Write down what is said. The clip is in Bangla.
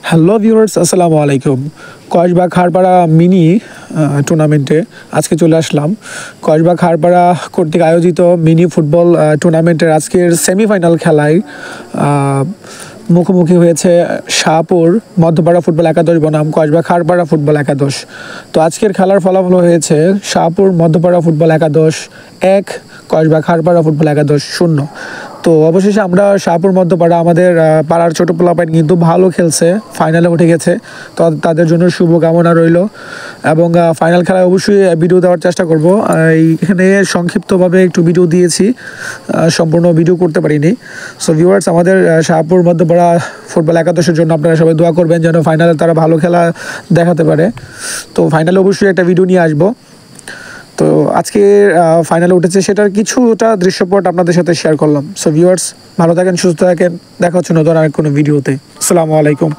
হ্যালো ভিউয়ার্স, আসসালামু আলাইকুম। কসবা খারপাড়া মিনি টুর্নামেন্টে আজকে চলে আসলাম। কসবা খারপাড়া কর্তৃক আয়োজিত মিনি ফুটবল টুর্নামেন্টের আজকের সেমিফাইনাল খেলায় মুখোমুখি হয়েছে শাহপুর মধ্যপাড়া ফুটবল একাদশ বনাম কসবা খারপাড়া ফুটবল একাদশ। তো আজকের খেলার ফলাফল হয়েছে শাহপুর মধ্যপাড়া ফুটবল একাদশ 1, কসবা খারপাড়া ফুটবল একাদশ 0। তো অবশেষে আমরা শাহপুর মধ্যপাড়া আমাদের পাড়ার ছোটো পোলাপাইন কিন্তু ভালো খেলছে, ফাইনালে উঠে গেছে। তো তাদের জন্য শুভকামনা রইল এবং ফাইনাল খেলায় অবশ্যই ভিডিও দেওয়ার চেষ্টা করব। এইখানে সংক্ষিপ্তভাবে একটু ভিডিও দিয়েছি, সম্পূর্ণ ভিডিও করতে পারিনি। সো ভিউয়ার্স, আমাদের শাহপুর মধ্যপাড়া ফুটবল একাদশের জন্য আপনারা সবাই দোয়া করবেন যেন ফাইনালে তারা ভালো খেলা দেখাতে পারে। তো ফাইনালে অবশ্যই একটা ভিডিও নিয়ে আসবো। তো আজকে ফাইনালে উঠেছে, সেটার কিছুটা দৃশ্যপট আপনাদের সাথে শেয়ার করলাম। সো ভিউয়ার্স, ভালো থাকেন, সুস্থ থাকেন, দেখা হচ্ছে নতুন আর কোনো ভিডিওতে। আসসালামু আলাইকুম।